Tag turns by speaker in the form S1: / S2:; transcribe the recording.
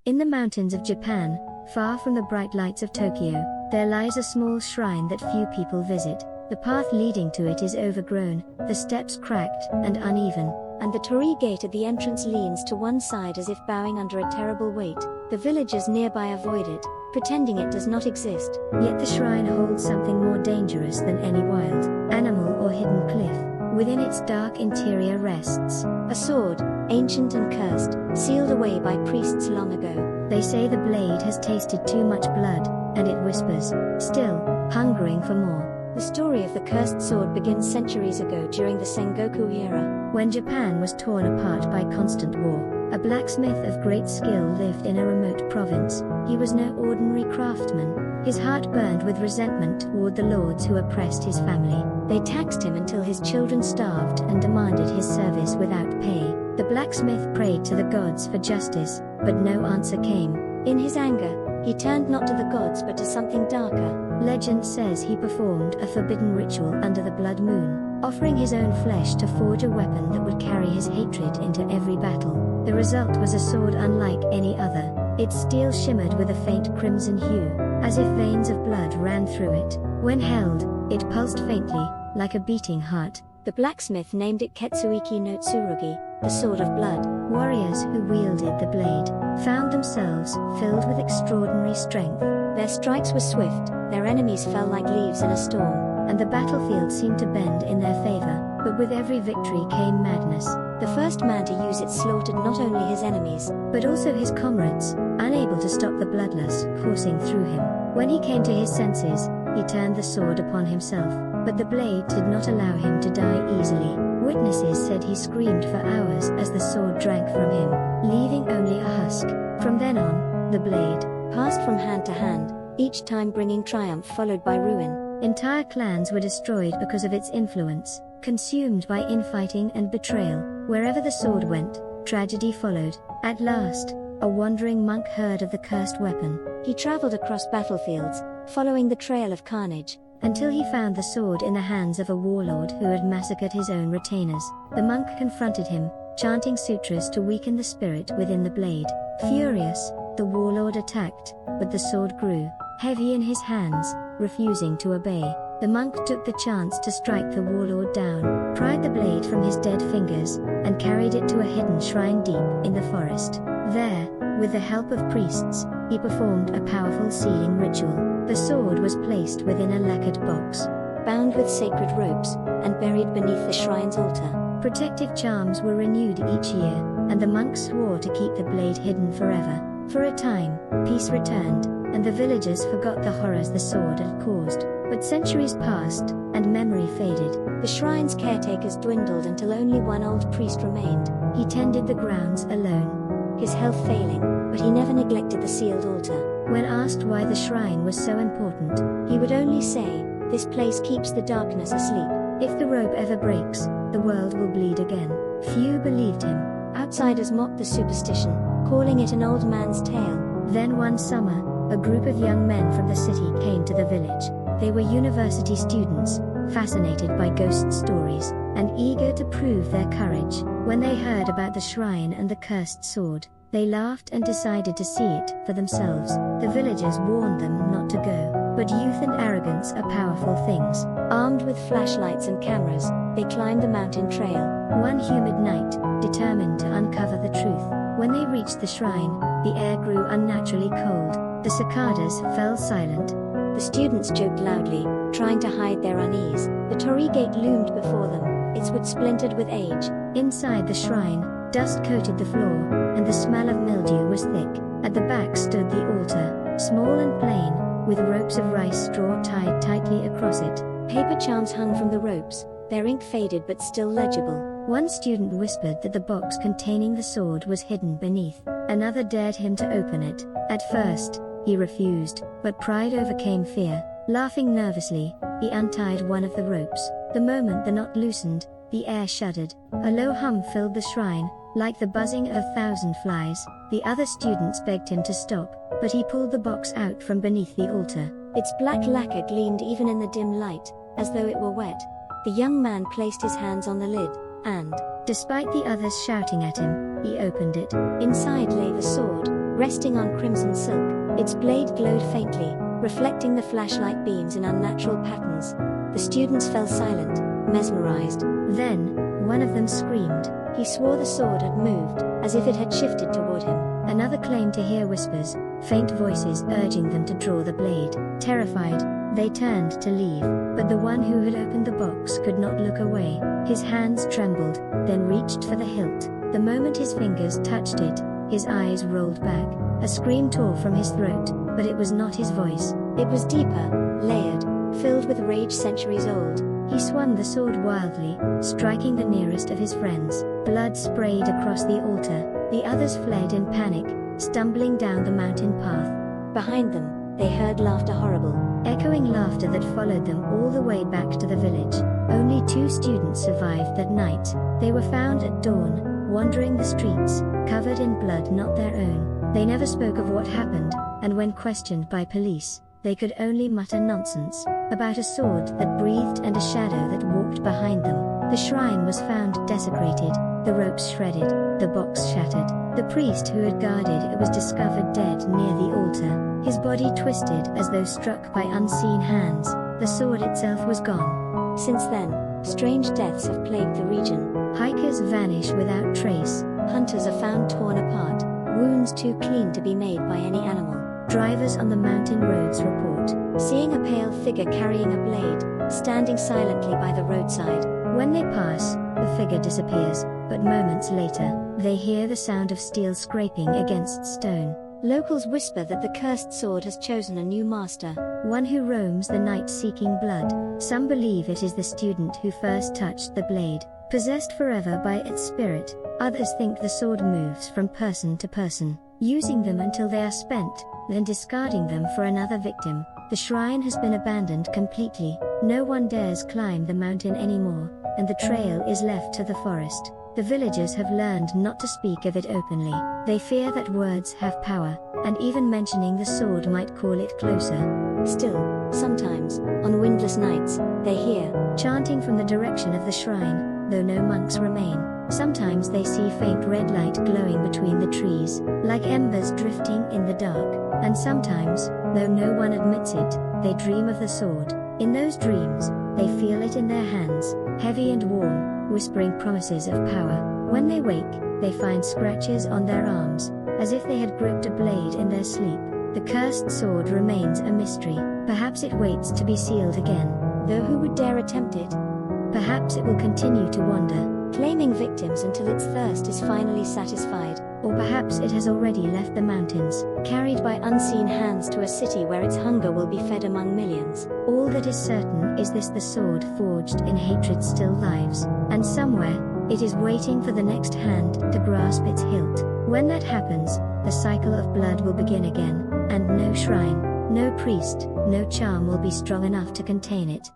S1: In the mountains of Japan, far from the bright lights of Tokyo, there lies a small shrine that few people visit. The path leading to it is overgrown, the steps cracked and uneven, and the torii gate at the entrance leans to one side as if bowing under a terrible weight. The villagers nearby avoid it, pretending it does not exist. Yet the shrine holds something more dangerous than any wild animal or hidden cliff. Within its dark interior rests a sword, ancient and cursed, sealed away by priests long ago. They say the blade has tasted too much blood, and it whispers, still, hungering for more. The story of the cursed sword begins centuries ago during the Sengoku era, when Japan was torn apart by constant war. A blacksmith of great skill lived in a remote province. He was no ordinary craftsman. His heart burned with resentment toward the lords who oppressed his family. They taxed him until his children starved and demanded his service without pay. The blacksmith prayed to the gods for justice, but no answer came. In his anger, he turned not to the gods but to something darker. Legend says he performed a forbidden ritual under the blood moon, offering his own flesh to forge a weapon that would carry his hatred into every battle. The result was a sword unlike any other. Its steel shimmered with a faint crimson hue, as if veins of blood ran through it. When held, it pulsed faintly, like a beating heart. The blacksmith named it Ketsuiki no Tsurugi, the sword of blood. Warriors who wielded the blade found themselves filled with extraordinary strength. Their strikes were swift, their enemies fell like leaves in a storm, and the battlefield seemed to bend in their favor. But with every victory came madness. The first man to use it slaughtered not only his enemies, but also his comrades, unable to stop the bloodlust coursing through him. When he came to his senses, he turned the sword upon himself, but the blade did not allow him to die easily. Witnesses said he screamed for hours as the sword drank from him, leaving only a husk. From then on, the blade passed from hand to hand, each time bringing triumph followed by ruin. Entire clans were destroyed because of its influence, consumed by infighting and betrayal. Wherever the sword went, tragedy followed. At last, a wandering monk heard of the cursed weapon. He traveled across battlefields, following the trail of carnage, until he found the sword in the hands of a warlord who had massacred his own retainers. The monk confronted him, chanting sutras to weaken the spirit within the blade. Furious, the warlord attacked, but the sword grew heavy in his hands, refusing to obey. The monk took the chance to strike the warlord down, pried the blade from his dead fingers, and carried it to a hidden shrine deep in the forest. There, with the help of priests, he performed a powerful sealing ritual. The sword was placed within a lacquered box, bound with sacred ropes, and buried beneath the shrine's altar. Protective charms were renewed each year, and the monk swore to keep the blade hidden forever. For a time, peace returned, and the villagers forgot the horrors the sword had caused. But centuries passed, and memory faded. The shrine's caretakers dwindled until only one old priest remained. He tended the grounds alone, his health failing, but he never neglected the sealed altar. When asked why the shrine was so important, he would only say, "This place keeps the darkness asleep. If the rope ever breaks, the world will bleed again." Few believed him. Outsiders mocked the superstition, calling it an old man's tale. Then one summer, a group of young men from the city came to the village. They were university students, fascinated by ghost stories, and eager to prove their courage. When they heard about the shrine and the cursed sword, they laughed and decided to see it for themselves. The villagers warned them not to go, but youth and arrogance are powerful things. Armed with flashlights and cameras, they climbed the mountain trail, one humid night, determined to uncover the truth. When they reached the shrine, the air grew unnaturally cold. The cicadas fell silent. The students joked loudly, trying to hide their unease. The torii gate loomed before them, its wood splintered with age. Inside the shrine, dust coated the floor, and the smell of mildew was thick. At the back stood the altar, small and plain, with ropes of rice straw tied tightly across it. Paper charms hung from the ropes, their ink faded but still legible. One student whispered that the box containing the sword was hidden beneath. Another dared him to open it. At first, he refused, but pride overcame fear. Laughing nervously, he untied one of the ropes. The moment the knot loosened, the air shuddered. A low hum filled the shrine, like the buzzing of 1,000 flies. The other students begged him to stop, but he pulled the box out from beneath the altar. Its black lacquer gleamed even in the dim light, as though it were wet. The young man placed his hands on the lid, and, despite the others shouting at him, he opened it. Inside lay the sword, resting on crimson silk. Its blade glowed faintly, reflecting the flashlight beams in unnatural patterns. The students fell silent, mesmerized. Then, one of them screamed. He swore the sword had moved, as if it had shifted toward him. Another claimed to hear whispers, faint voices urging them to draw the blade. Terrified, they turned to leave, but the one who had opened the box could not look away. His hands trembled, then reached for the hilt. The moment his fingers touched it, his eyes rolled back. A scream tore from his throat, but it was not his voice. It was deeper, layered, filled with rage centuries old. He swung the sword wildly, striking the nearest of his friends. Blood sprayed across the altar. The others fled in panic, stumbling down the mountain path. Behind them, they heard laughter, horrible, echoing laughter that followed them all the way back to the village. Only 2 students survived that night. They were found at dawn, wandering the streets, covered in blood not their own. They never spoke of what happened, and when questioned by police, they could only mutter nonsense about a sword that breathed and a shadow that walked behind them. The shrine was found desecrated, the ropes shredded, the box shattered. The priest who had guarded it was discovered dead near the altar, his body twisted as though struck by unseen hands. The sword itself was gone. Since then, strange deaths have plagued the region. Hikers vanish without trace, hunters are found torn apart, wounds too clean to be made by any animal. Drivers on the mountain roads report seeing a pale figure carrying a blade, standing silently by the roadside. When they pass, the figure disappears, but moments later, they hear the sound of steel scraping against stone. Locals whisper that the cursed sword has chosen a new master, one who roams the night seeking blood. Some believe it is the student who first touched the blade, possessed forever by its spirit. Others think the sword moves from person to person, using them until they are spent, then discarding them for another victim. The shrine has been abandoned completely. No one dares climb the mountain anymore, and the trail is left to the forest. The villagers have learned not to speak of it openly. They fear that words have power, and even mentioning the sword might call it closer. Still, sometimes, on windless nights, they hear chanting from the direction of the shrine, though no monks remain. Sometimes they see faint red light glowing between the trees, like embers drifting in the dark. And sometimes, though no one admits it, they dream of the sword. In those dreams, they feel it in their hands, heavy and warm, whispering promises of power. When they wake, they find scratches on their arms, as if they had gripped a blade in their sleep. The cursed sword remains a mystery. Perhaps it waits to be sealed again, though who would dare attempt it? Perhaps it will continue to wander, claiming victims until its thirst is finally satisfied. Or perhaps it has already left the mountains, carried by unseen hands to a city where its hunger will be fed among millions. All that is certain is this: the sword forged in hatred still lives, and somewhere, it is waiting for the next hand to grasp its hilt. When that happens, the cycle of blood will begin again, and no shrine, no priest, no charm will be strong enough to contain it.